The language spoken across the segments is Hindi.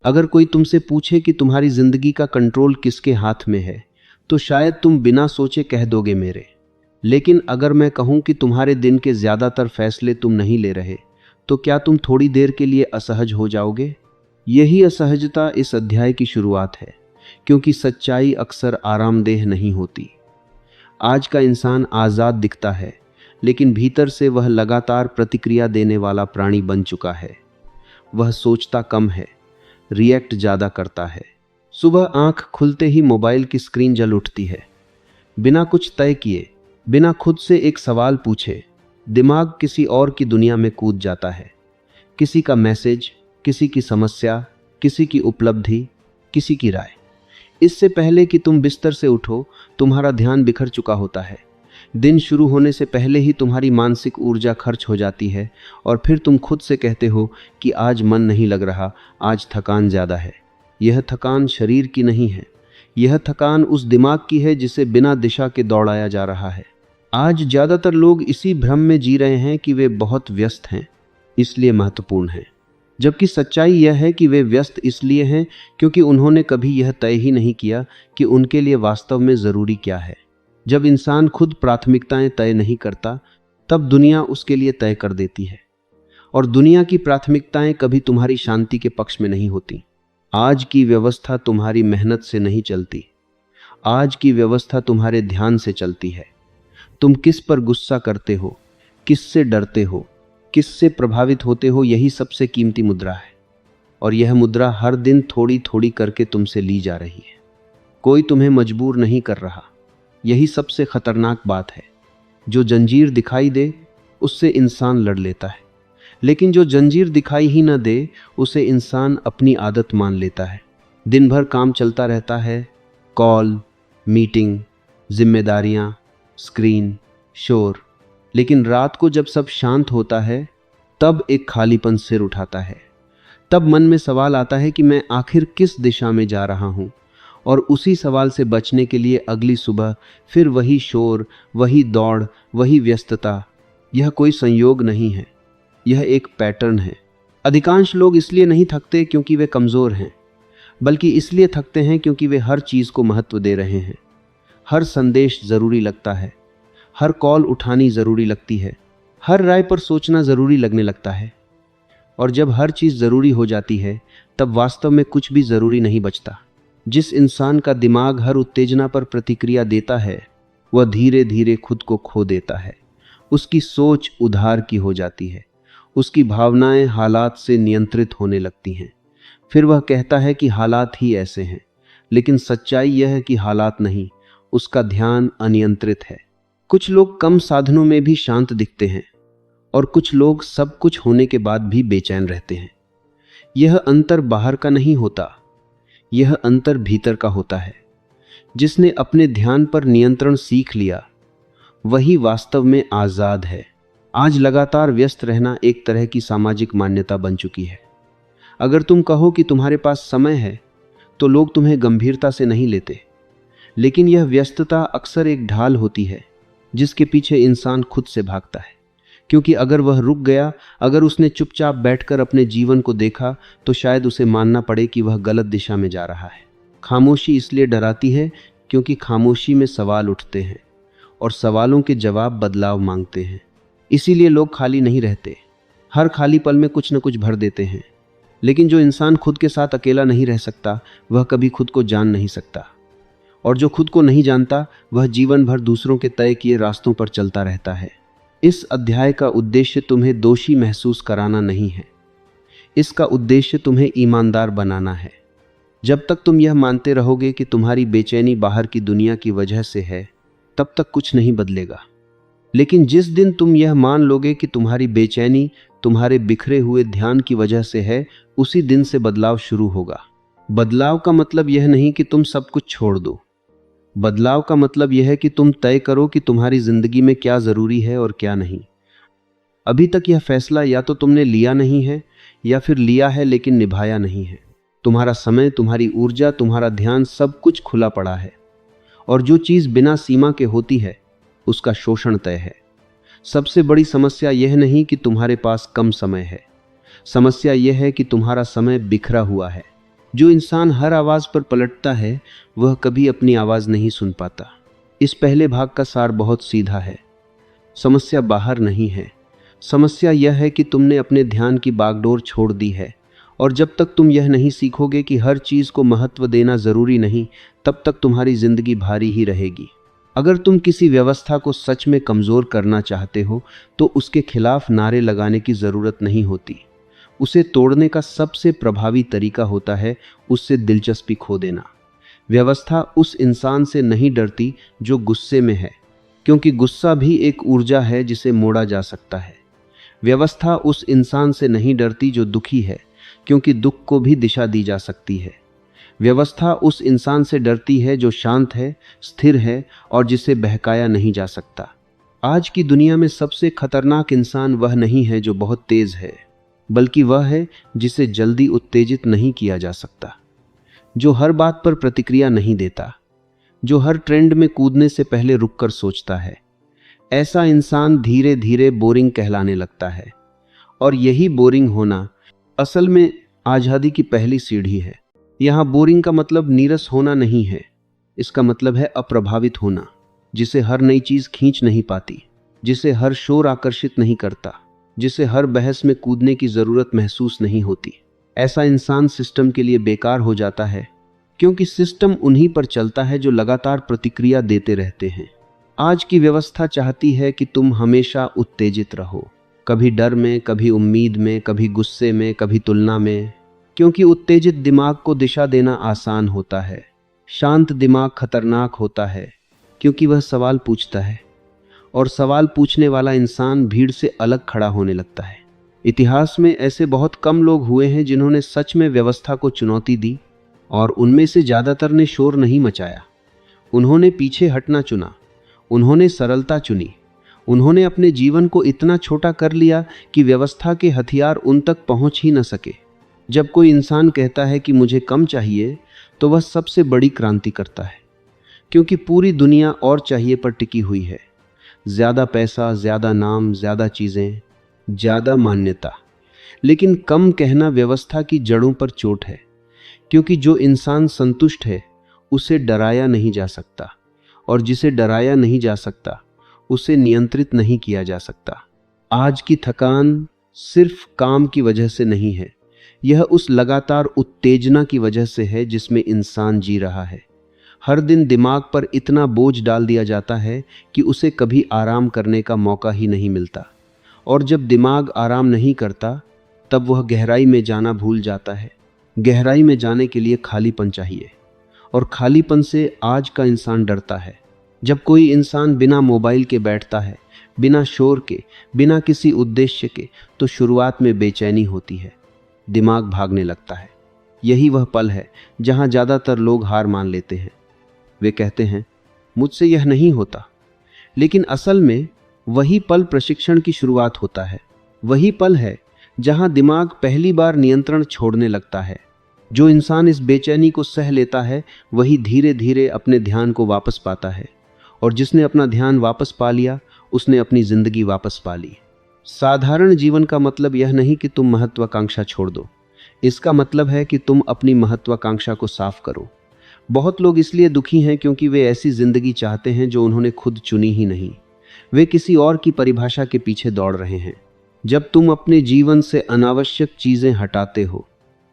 अगर कोई तुमसे पूछे कि तुम्हारी जिंदगी का कंट्रोल किसके हाथ में है, तो शायद तुम बिना सोचे कह दोगे मेरे। लेकिन अगर मैं कहूं कि तुम्हारे दिन के ज्यादातर फैसले तुम नहीं ले रहे, तो क्या तुम थोड़ी देर के लिए असहज हो जाओगे? यही असहजता इस अध्याय की शुरुआत है, क्योंकि सच्चाई अक्सर आरामदेह नहीं होती। आज का इंसान आजाद दिखता है, लेकिन भीतर से वह लगातार प्रतिक्रिया देने वाला प्राणी बन चुका है। वह सोचता कम है, रिएक्ट ज्यादा करता है। सुबह आंख खुलते ही मोबाइल की स्क्रीन जल उठती है। बिना कुछ तय किए, बिना खुद से एक सवाल पूछे, दिमाग किसी और की दुनिया में कूद जाता है। किसी का मैसेज, किसी की समस्या, किसी की उपलब्धि, किसी की राय। इससे पहले कि तुम बिस्तर से उठो, तुम्हारा ध्यान बिखर चुका होता है। दिन शुरू होने से पहले ही तुम्हारी मानसिक ऊर्जा खर्च हो जाती है और फिर तुम खुद से कहते हो कि आज मन नहीं लग रहा, आज थकान ज़्यादा है। यह थकान शरीर की नहीं है, यह थकान उस दिमाग की है जिसे बिना दिशा के दौड़ाया जा रहा है। आज ज़्यादातर लोग इसी भ्रम में जी रहे हैं कि वे बहुत व्यस्त हैं, इसलिए महत्वपूर्ण हैं, जबकि सच्चाई यह है कि वे व्यस्त इसलिए हैं क्योंकि उन्होंने कभी यह तय ही नहीं किया कि उनके लिए वास्तव में ज़रूरी क्या है। जब इंसान खुद प्राथमिकताएं तय नहीं करता, तब दुनिया उसके लिए तय कर देती है, और दुनिया की प्राथमिकताएं कभी तुम्हारी शांति के पक्ष में नहीं होती। आज की व्यवस्था तुम्हारी मेहनत से नहीं चलती, आज की व्यवस्था तुम्हारे ध्यान से चलती है। तुम किस पर गुस्सा करते हो, किससे डरते हो, किससे प्रभावित होते हो, यही सबसे कीमती मुद्रा है, और यह मुद्रा हर दिन थोड़ी थोड़ी करके तुमसे ली जा रही है। कोई तुम्हें मजबूर नहीं कर रहा, यही सबसे खतरनाक बात है। जो जंजीर दिखाई दे उससे इंसान लड़ लेता है, लेकिन जो जंजीर दिखाई ही न दे उसे इंसान अपनी आदत मान लेता है। दिन भर काम चलता रहता है, कॉल, मीटिंग, जिम्मेदारियां, स्क्रीन, शोर, लेकिन रात को जब सब शांत होता है, तब एक खालीपन सिर उठाता है। तब मन में सवाल आता है कि मैं आखिर किस दिशा में जा रहा हूं, और उसी सवाल से बचने के लिए अगली सुबह फिर वही शोर, वही दौड़, वही व्यस्तता। यह कोई संयोग नहीं है, यह एक पैटर्न है। अधिकांश लोग इसलिए नहीं थकते क्योंकि वे कमज़ोर हैं, बल्कि इसलिए थकते हैं क्योंकि वे हर चीज़ को महत्व दे रहे हैं। हर संदेश ज़रूरी लगता है, हर कॉल उठानी ज़रूरी लगती है, हर राय पर सोचना ज़रूरी लगने लगता है। और जब हर चीज़ ज़रूरी हो जाती है, तब वास्तव में कुछ भी ज़रूरी नहीं बचता। जिस इंसान का दिमाग हर उत्तेजना पर प्रतिक्रिया देता है, वह धीरे धीरे खुद को खो देता है। उसकी सोच उधार की हो जाती है, उसकी भावनाएं हालात से नियंत्रित होने लगती हैं। फिर वह कहता है कि हालात ही ऐसे हैं, लेकिन सच्चाई यह है कि हालात नहीं, उसका ध्यान अनियंत्रित है। कुछ लोग कम साधनों में भी शांत दिखते हैं, और कुछ लोग सब कुछ होने के बाद भी बेचैन रहते हैं। यह अंतर बाहर का नहीं होता, यह अंतर भीतर का होता है। जिसने अपने ध्यान पर नियंत्रण सीख लिया, वही वास्तव में आज़ाद है। आज लगातार व्यस्त रहना एक तरह की सामाजिक मान्यता बन चुकी है। अगर तुम कहो कि तुम्हारे पास समय है, तो लोग तुम्हें गंभीरता से नहीं लेते। लेकिन यह व्यस्तता अक्सर एक ढाल होती है जिसके पीछे इंसान खुद से भागता है, क्योंकि अगर वह रुक गया, अगर उसने चुपचाप बैठकर अपने जीवन को देखा, तो शायद उसे मानना पड़े कि वह गलत दिशा में जा रहा है। खामोशी इसलिए डराती है क्योंकि खामोशी में सवाल उठते हैं, और सवालों के जवाब बदलाव मांगते हैं। इसीलिए लोग खाली नहीं रहते, हर खाली पल में कुछ न कुछ भर देते हैं। लेकिन जो इंसान खुद के साथ अकेला नहीं रह सकता, वह कभी खुद को जान नहीं सकता, और जो खुद को नहीं जानता, वह जीवन भर दूसरों के तय किए रास्तों पर चलता रहता है। इस अध्याय का उद्देश्य तुम्हें दोषी महसूस कराना नहीं है, इसका उद्देश्य तुम्हें ईमानदार बनाना है। जब तक तुम यह मानते रहोगे कि तुम्हारी बेचैनी बाहर की दुनिया की वजह से है, तब तक कुछ नहीं बदलेगा। लेकिन जिस दिन तुम यह मान लोगे कि तुम्हारी बेचैनी तुम्हारे बिखरे हुए ध्यान की वजह से है, उसी दिन से बदलाव शुरू होगा। बदलाव का मतलब यह नहीं कि तुम सब कुछ छोड़ दो। बदलाव का मतलब यह है कि तुम तय करो कि तुम्हारी जिंदगी में क्या जरूरी है और क्या नहीं। अभी तक यह फैसला या तो तुमने लिया नहीं है, या फिर लिया है लेकिन निभाया नहीं है। तुम्हारा समय, तुम्हारी ऊर्जा, तुम्हारा ध्यान, सब कुछ खुला पड़ा है, और जो चीज बिना सीमा के होती है उसका शोषण तय है। सबसे बड़ी समस्या यह नहीं कि तुम्हारे पास कम समय है, समस्या यह है कि तुम्हारा समय बिखरा हुआ है। जो इंसान हर आवाज पर पलटता है वह कभी अपनी आवाज नहीं सुन पाता। इस पहले भाग का सार बहुत सीधा है। समस्या बाहर नहीं है, समस्या यह है कि तुमने अपने ध्यान की बागडोर छोड़ दी है। और जब तक तुम यह नहीं सीखोगे कि हर चीज को महत्व देना जरूरी नहीं, तब तक तुम्हारी जिंदगी भारी ही रहेगी। अगर तुम किसी व्यवस्था को सच में कमजोर करना चाहते हो तो उसके खिलाफ नारे लगाने की जरूरत नहीं होती। उसे तोड़ने का सबसे प्रभावी तरीका होता है उससे दिलचस्पी खो देना। व्यवस्था उस इंसान से नहीं डरती जो गुस्से में है, क्योंकि गुस्सा भी एक ऊर्जा है जिसे मोड़ा जा सकता है। व्यवस्था उस इंसान से नहीं डरती जो दुखी है, क्योंकि दुख को भी दिशा दी जा सकती है। व्यवस्था उस इंसान से डरती है जो शांत है, स्थिर है और जिसे बहकाया नहीं जा सकता। आज की दुनिया में सबसे खतरनाक इंसान वह नहीं है जो बहुत तेज है, बल्कि वह है जिसे जल्दी उत्तेजित नहीं किया जा सकता, जो हर बात पर प्रतिक्रिया नहीं देता, जो हर ट्रेंड में कूदने से पहले रुककर सोचता है। ऐसा इंसान धीरे धीरे बोरिंग कहलाने लगता है। और यही बोरिंग होना असल में आज़ादी की पहली सीढ़ी है। यहाँ बोरिंग का मतलब नीरस होना नहीं है, इसका मतलब है अप्रभावित होना, जिसे हर नई चीज खींच नहीं पाती, जिसे हर शोर आकर्षित नहीं करता, जिसे हर बहस में कूदने की जरूरत महसूस नहीं होती। ऐसा इंसान सिस्टम के लिए बेकार हो जाता है, क्योंकि सिस्टम उन्हीं पर चलता है जो लगातार प्रतिक्रिया देते रहते हैं। आज की व्यवस्था चाहती है कि तुम हमेशा उत्तेजित रहो, कभी डर में, कभी उम्मीद में, कभी गुस्से में, कभी तुलना में, क्योंकि उत्तेजित दिमाग को दिशा देना आसान होता है। शांत दिमाग खतरनाक होता है, क्योंकि वह सवाल पूछता है, और सवाल पूछने वाला इंसान भीड़ से अलग खड़ा होने लगता है। इतिहास में ऐसे बहुत कम लोग हुए हैं जिन्होंने सच में व्यवस्था को चुनौती दी, और उनमें से ज्यादातर ने शोर नहीं मचाया। उन्होंने पीछे हटना चुना, उन्होंने सरलता चुनी, उन्होंने अपने जीवन को इतना छोटा कर लिया कि व्यवस्था के हथियार उन तक पहुंच ही न सके। जब कोई इंसान कहता है कि मुझे कम चाहिए, तो वह सबसे बड़ी क्रांति करता है, क्योंकि पूरी दुनिया और चाहिए पर टिकी हुई है। ज्यादा पैसा, ज्यादा नाम, ज्यादा चीजें, ज्यादा मान्यता। लेकिन कम कहना व्यवस्था की जड़ों पर चोट है, क्योंकि जो इंसान संतुष्ट है उसे डराया नहीं जा सकता, और जिसे डराया नहीं जा सकता उसे नियंत्रित नहीं किया जा सकता। आज की थकान सिर्फ काम की वजह से नहीं है, यह उस लगातार उत्तेजना की वजह से है जिसमें इंसान जी रहा है। हर दिन दिमाग पर इतना बोझ डाल दिया जाता है कि उसे कभी आराम करने का मौका ही नहीं मिलता, और जब दिमाग आराम नहीं करता तब वह गहराई में जाना भूल जाता है। गहराई में जाने के लिए खालीपन चाहिए, और खालीपन से आज का इंसान डरता है। जब कोई इंसान बिना मोबाइल के बैठता है, बिना शोर के, बिना किसी उद्देश्य के, तो शुरुआत में बेचैनी होती है, दिमाग भागने लगता है। यही वह पल है जहां ज्यादातर लोग हार मान लेते हैं। वे कहते हैं मुझसे यह नहीं होता, लेकिन असल में वही पल प्रशिक्षण की शुरुआत होता है। वही पल है जहां दिमाग पहली बार नियंत्रण छोड़ने लगता है। जो इंसान इस बेचैनी को सह लेता है वही धीरे धीरे अपने ध्यान को वापस पाता है, और जिसने अपना ध्यान वापस पा लिया उसने अपनी जिंदगी वापस पा ली। साधारण जीवन का मतलब यह नहीं कि तुम महत्वाकांक्षा छोड़ दो, इसका मतलब है कि तुम अपनी महत्वाकांक्षा को साफ करो। बहुत लोग इसलिए दुखी हैं क्योंकि वे ऐसी जिंदगी चाहते हैं जो उन्होंने खुद चुनी ही नहीं। वे किसी और की परिभाषा के पीछे दौड़ रहे हैं। जब तुम अपने जीवन से अनावश्यक चीजें हटाते हो,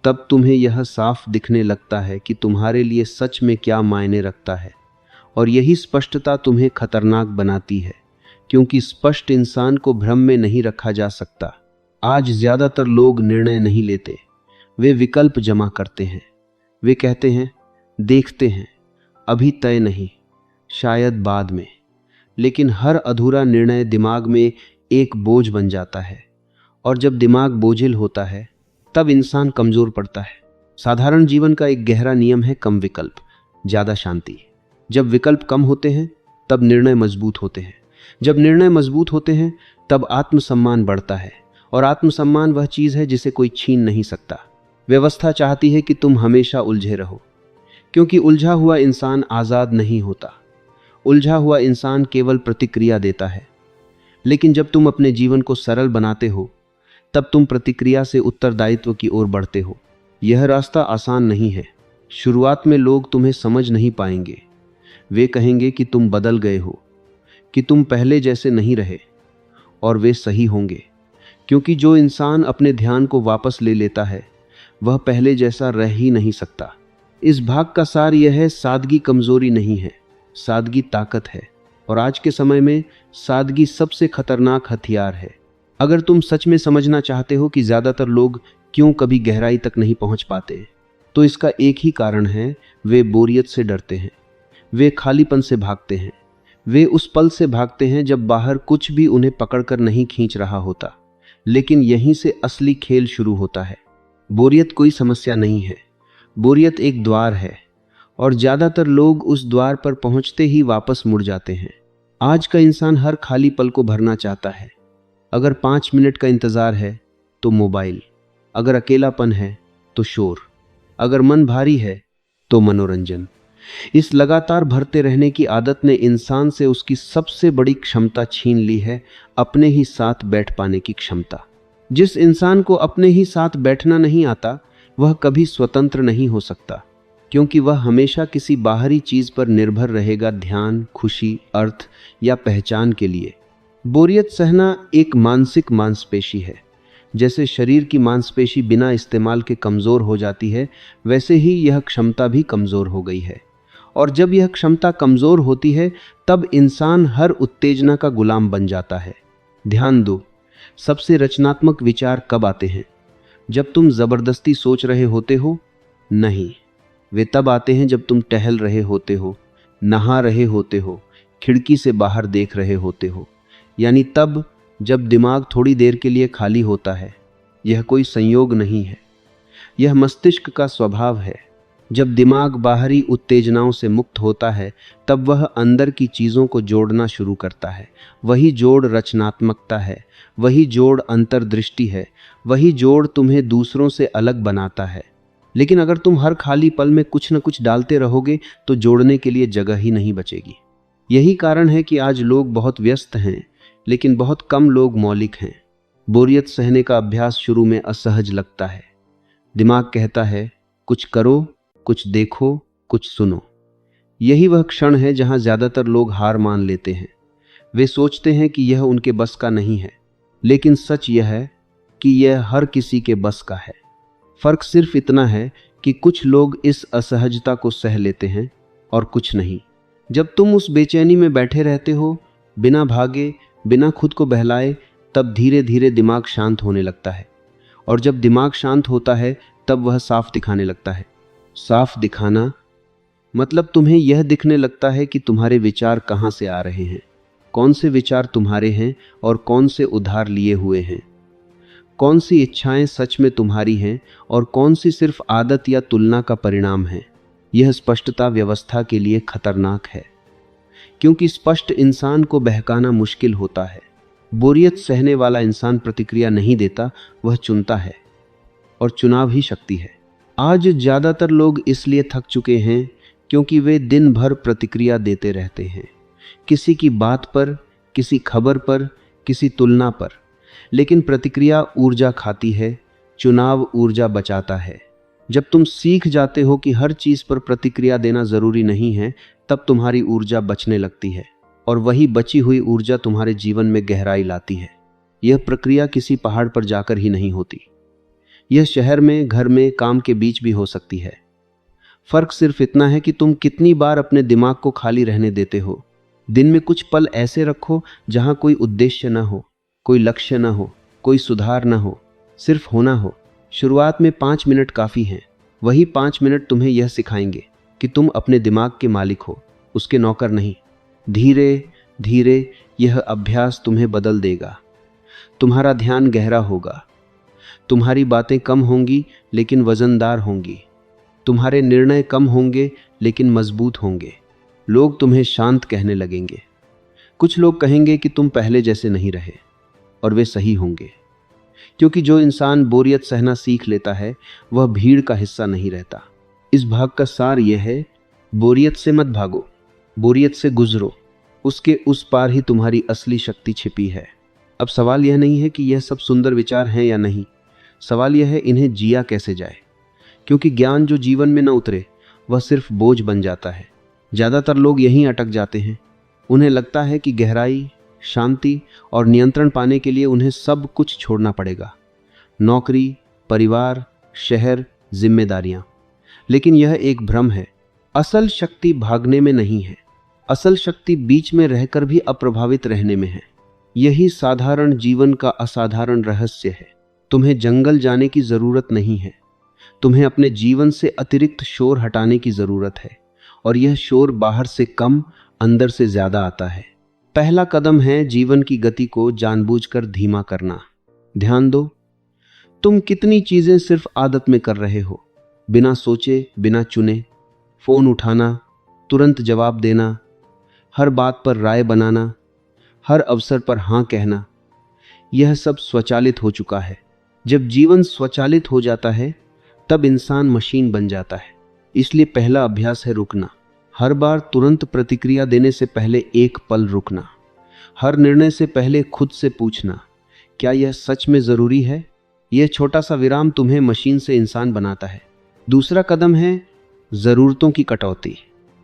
तब तुम्हें यह साफ दिखने लगता है कि तुम्हारे लिए सच में क्या मायने रखता है, और यही स्पष्टता तुम्हें खतरनाक बनाती है, क्योंकि स्पष्ट इंसान को भ्रम में नहीं रखा जा सकता। आज ज्यादातर लोग निर्णय नहीं लेते, वे विकल्प जमा करते हैं। वे कहते हैं देखते हैं, अभी तय नहीं, शायद बाद में। लेकिन हर अधूरा निर्णय दिमाग में एक बोझ बन जाता है, और जब दिमाग बोझिल होता है तब इंसान कमजोर पड़ता है। साधारण जीवन का एक गहरा नियम है कम विकल्प, ज्यादा शांति। जब विकल्प कम होते हैं तब निर्णय मजबूत होते हैं। जब निर्णय मजबूत होते हैं तब आत्मसम्मान बढ़ता है, और आत्मसम्मान वह चीज है जिसे कोई छीन नहीं सकता। व्यवस्था चाहती है कि तुम हमेशा उलझे रहो, क्योंकि उलझा हुआ इंसान आजाद नहीं होता। उलझा हुआ इंसान केवल प्रतिक्रिया देता है। लेकिन जब तुम अपने जीवन को सरल बनाते हो, तब तुम प्रतिक्रिया से उत्तरदायित्व की ओर बढ़ते हो। यह रास्ता आसान नहीं है। शुरुआत में लोग तुम्हें समझ नहीं पाएंगे। वे कहेंगे कि तुम बदल गए हो, कि तुम पहले जैसे नहीं रहे। और वे सही होंगे, क्योंकि जो इंसान अपने ध्यान को वापस ले लेता है वह पहले जैसा रह ही नहीं सकता। इस भाग का सार यह है, सादगी कमजोरी नहीं है, सादगी ताकत है। और आज के समय में सादगी सबसे खतरनाक हथियार है। अगर तुम सच में समझना चाहते हो कि ज्यादातर लोग क्यों कभी गहराई तक नहीं पहुंच पाते, तो इसका एक ही कारण है, वे बोरियत से डरते हैं, वे खालीपन से भागते हैं, वे उस पल से भागते हैं जब बाहर कुछ भी उन्हें पकड़कर नहीं खींच रहा होता। लेकिन यहीं से असली खेल शुरू होता है। बोरियत कोई समस्या नहीं है, बोरियत एक द्वार है, और ज्यादातर लोग उस द्वार पर पहुंचते ही वापस मुड़ जाते हैं। आज का इंसान हर खाली पल को भरना चाहता है। अगर 5 मिनट का इंतजार है तो मोबाइल, अगर अकेलापन है तो शोर, अगर मन भारी है तो मनोरंजन। इस लगातार भरते रहने की आदत ने इंसान से उसकी सबसे बड़ी क्षमता छीन ली है, अपने ही साथ बैठ पाने की क्षमता। जिस इंसान को अपने ही साथ बैठना नहीं आता वह कभी स्वतंत्र नहीं हो सकता, क्योंकि वह हमेशा किसी बाहरी चीज पर निर्भर रहेगा, ध्यान, खुशी, अर्थ या पहचान के लिए। बोरियत सहना एक मानसिक मांसपेशी है। जैसे शरीर की मांसपेशी बिना इस्तेमाल के कमजोर हो जाती है, वैसे ही यह क्षमता भी कमजोर हो गई है। और जब यह क्षमता कमजोर होती है तब इंसान हर उत्तेजना का गुलाम बन जाता है। ध्यान दो, सबसे रचनात्मक विचार कब आते हैं? जब तुम जबरदस्ती सोच रहे होते हो? नहीं, वे तब आते हैं जब तुम टहल रहे होते हो, नहा रहे होते हो, खिड़की से बाहर देख रहे होते हो, यानी तब जब दिमाग थोड़ी देर के लिए खाली होता है। यह कोई संयोग नहीं है, यह मस्तिष्क का स्वभाव है। जब दिमाग बाहरी उत्तेजनाओं से मुक्त होता है तब वह अंदर की चीज़ों को जोड़ना शुरू करता है। वही जोड़ रचनात्मकता है, वही जोड़ अंतर्दृष्टि है, वही जोड़ तुम्हें दूसरों से अलग बनाता है। लेकिन अगर तुम हर खाली पल में कुछ न कुछ डालते रहोगे तो जोड़ने के लिए जगह ही नहीं बचेगी। यही कारण है कि आज लोग बहुत व्यस्त हैं, लेकिन बहुत कम लोग मौलिक हैं। बोरियत सहने का अभ्यास शुरू में असहज लगता है। दिमाग कहता है कुछ करो, कुछ देखो, कुछ सुनो। यही वह क्षण है जहां ज्यादातर लोग हार मान लेते हैं। वे सोचते हैं कि यह उनके बस का नहीं है, लेकिन सच यह है कि यह हर किसी के बस का है। फर्क सिर्फ इतना है कि कुछ लोग इस असहजता को सह लेते हैं और कुछ नहीं। जब तुम उस बेचैनी में बैठे रहते हो, बिना भागे, बिना खुद को बहलाए, तब धीरे धीरे दिमाग शांत होने लगता है। और जब दिमाग शांत होता है तब वह साफ दिखाने लगता है। साफ दिखाना मतलब तुम्हें यह दिखने लगता है कि तुम्हारे विचार कहाँ से आ रहे हैं, कौन से विचार तुम्हारे हैं और कौन से उधार लिए हुए हैं, कौन सी इच्छाएं सच में तुम्हारी हैं और कौन सी सिर्फ आदत या तुलना का परिणाम है। यह स्पष्टता व्यवस्था के लिए खतरनाक है, क्योंकि स्पष्ट इंसान को बहकाना मुश्किल होता है। बोरियत सहने वाला इंसान प्रतिक्रिया नहीं देता, वह चुनता है, और चुनाव ही शक्ति है। आज ज्यादातर लोग इसलिए थक चुके हैं क्योंकि वे दिन भर प्रतिक्रिया देते रहते हैं, किसी की बात पर, किसी खबर पर, किसी तुलना पर। लेकिन प्रतिक्रिया ऊर्जा खाती है, चुनाव ऊर्जा बचाता है। जब तुम सीख जाते हो कि हर चीज पर प्रतिक्रिया देना जरूरी नहीं है, तब तुम्हारी ऊर्जा बचने लगती है, और वही बची हुई ऊर्जा तुम्हारे जीवन में गहराई लाती है। यह प्रक्रिया किसी पहाड़ पर जाकर ही नहीं होती, यह शहर में, घर में, काम के बीच भी हो सकती है। फर्क सिर्फ इतना है कि तुम कितनी बार अपने दिमाग को खाली रहने देते हो। दिन में कुछ पल ऐसे रखो जहां कोई उद्देश्य न हो, कोई लक्ष्य न हो, कोई सुधार न हो, सिर्फ होना हो। शुरुआत में 5 मिनट काफ़ी हैं। वही 5 मिनट तुम्हें यह सिखाएंगे कि तुम अपने दिमाग के मालिक हो, उसके नौकर नहीं। धीरे धीरे यह अभ्यास तुम्हें बदल देगा। तुम्हारा ध्यान गहरा होगा, तुम्हारी बातें कम होंगी लेकिन वजनदार होंगी, तुम्हारे निर्णय कम होंगे लेकिन मजबूत होंगे। लोग तुम्हें शांत कहने लगेंगे। कुछ लोग कहेंगे कि तुम पहले जैसे नहीं रहे, और वे सही होंगे, क्योंकि जो इंसान बोरियत सहना सीख लेता है वह भीड़ का हिस्सा नहीं रहता। इस भाग का सार यह है, बोरियत से मत भागो, बोरियत से गुजरो। उसके उस पार ही तुम्हारी असली शक्ति छिपी है। अब सवाल यह नहीं है कि यह सब सुंदर विचार हैं या नहीं, सवाल यह है इन्हें जिया कैसे जाए। क्योंकि ज्ञान जो जीवन में न उतरे वह सिर्फ बोझ बन जाता है। ज़्यादातर लोग यहीं अटक जाते हैं। उन्हें लगता है कि गहराई, शांति और नियंत्रण पाने के लिए उन्हें सब कुछ छोड़ना पड़ेगा, नौकरी, परिवार, शहर, जिम्मेदारियां। लेकिन यह एक भ्रम है। असल शक्ति भागने में नहीं है, असल शक्ति बीच में रहकर भी अप्रभावित रहने में है। यही साधारण जीवन का असाधारण रहस्य है। तुम्हें जंगल जाने की जरूरत नहीं है, तुम्हें अपने जीवन से अतिरिक्त शोर हटाने की जरूरत है। और यह शोर बाहर से कम, अंदर से ज्यादा आता है। पहला कदम है जीवन की गति को जानबूझकर धीमा करना। ध्यान दो, तुम कितनी चीजें सिर्फ आदत में कर रहे हो, बिना सोचे, बिना चुने। फोन उठाना, तुरंत जवाब देना, हर बात पर राय बनाना, हर अवसर पर हां कहना, यह सब स्वचालित हो चुका है। जब जीवन स्वचालित हो जाता है तब इंसान मशीन बन जाता है। इसलिए पहला अभ्यास है रुकना। हर बार तुरंत प्रतिक्रिया देने से पहले एक पल रुकना। हर निर्णय से पहले खुद से पूछना, क्या यह सच में जरूरी है? यह छोटा सा विराम तुम्हें मशीन से इंसान बनाता है। दूसरा कदम है जरूरतों की कटौती।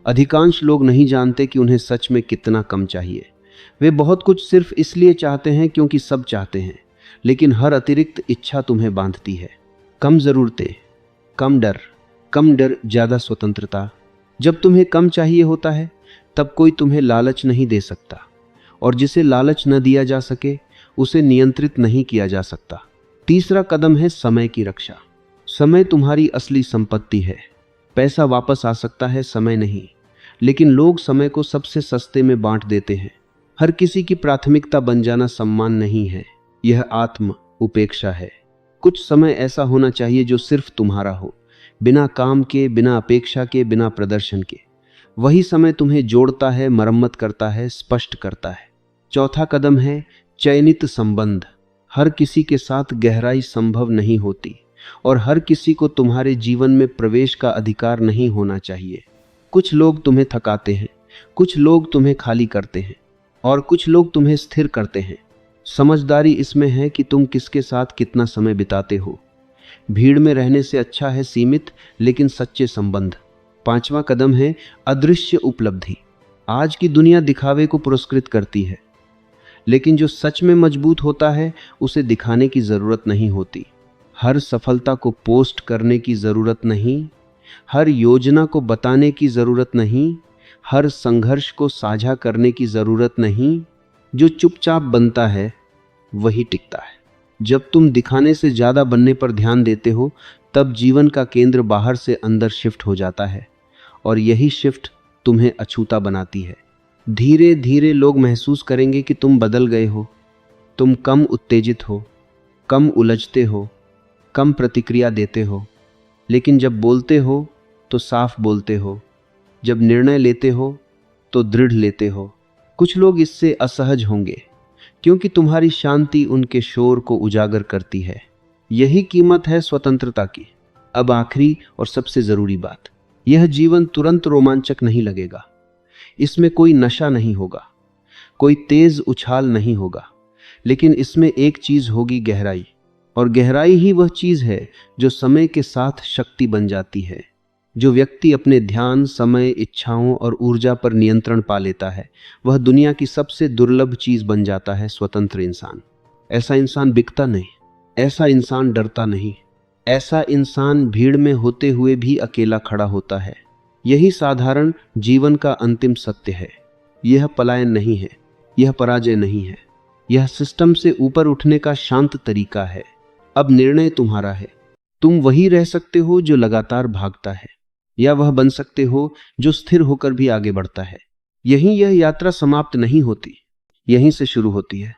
अधिकांश लोग नहीं जानते कि उन्हें सच में कितना कम चाहिए। वे बहुत कुछ सिर्फ इसलिए चाहते हैं क्योंकि सब चाहते हैं, लेकिन हर अतिरिक्त इच्छा तुम्हें बांधती है। कम जरूरतें, कम डर, ज्यादा स्वतंत्रता। जब तुम्हें कम चाहिए होता है तब कोई तुम्हें लालच नहीं दे सकता, और जिसे लालच न दिया जा सके उसे नियंत्रित नहीं किया जा सकता। तीसरा कदम है समय की रक्षा। समय तुम्हारी असली संपत्ति है। पैसा वापस आ सकता है, समय नहीं। लेकिन लोग समय को सबसे सस्ते में बांट देते हैं। हर किसी की प्राथमिकता बन जाना सम्मान नहीं है, यह आत्म उपेक्षा है। कुछ समय ऐसा होना चाहिए जो सिर्फ तुम्हारा हो, बिना काम के, बिना अपेक्षा के, बिना प्रदर्शन के। वही समय तुम्हें जोड़ता है, मरम्मत करता है, स्पष्ट करता है। चौथा कदम है चयनित संबंध। हर किसी के साथ गहराई संभव नहीं होती, और हर किसी को तुम्हारे जीवन में प्रवेश का अधिकार नहीं होना चाहिए। कुछ लोग तुम्हें थकाते हैं, कुछ लोग तुम्हें खाली करते हैं, और कुछ लोग तुम्हें स्थिर करते हैं। समझदारी इसमें है कि तुम किसके साथ कितना समय बिताते हो। भीड़ में रहने से अच्छा है सीमित लेकिन सच्चे संबंध। पांचवा कदम है अदृश्य उपलब्धि। आज की दुनिया दिखावे को पुरस्कृत करती है, लेकिन जो सच में मजबूत होता है उसे दिखाने की जरूरत नहीं होती। हर सफलता को पोस्ट करने की जरूरत नहीं, हर योजना को बताने की जरूरत नहीं, हर संघर्ष को साझा करने की जरूरत नहीं। जो चुपचाप बनता है वही टिकता है। जब तुम दिखाने से ज्यादा बनने पर ध्यान देते हो तब जीवन का केंद्र बाहर से अंदर शिफ्ट हो जाता है, और यही शिफ्ट तुम्हें अछूता बनाती है। धीरे धीरे लोग महसूस करेंगे कि तुम बदल गए हो। तुम कम उत्तेजित हो, कम उलझते हो, कम प्रतिक्रिया देते हो। लेकिन जब बोलते हो तो साफ बोलते हो, जब निर्णय लेते हो तो दृढ़ लेते हो। कुछ लोग इससे असहज होंगे क्योंकि तुम्हारी शांति उनके शोर को उजागर करती है। यही कीमत है स्वतंत्रता की। अब आखिरी और सबसे जरूरी बात, यह जीवन तुरंत रोमांचक नहीं लगेगा। इसमें कोई नशा नहीं होगा, कोई तेज उछाल नहीं होगा, लेकिन इसमें एक चीज होगी, गहराई। और गहराई ही वह चीज है जो समय के साथ शक्ति बन जाती है। जो व्यक्ति अपने ध्यान, समय, इच्छाओं और ऊर्जा पर नियंत्रण पा लेता है वह दुनिया की सबसे दुर्लभ चीज बन जाता है, स्वतंत्र इंसान। ऐसा इंसान बिकता नहीं, ऐसा इंसान डरता नहीं, ऐसा इंसान भीड़ में होते हुए भी अकेला खड़ा होता है। यही साधारण जीवन का अंतिम सत्य है। यह पलायन नहीं है, यह पराजय नहीं है, यह सिस्टम से ऊपर उठने का शांत तरीका है। अब निर्णय तुम्हारा है। तुम वही रह सकते हो जो लगातार भागता है, या वह बन सकते हो जो स्थिर होकर भी आगे बढ़ता है। यहीं यह यात्रा समाप्त नहीं होती, यहीं से शुरू होती है।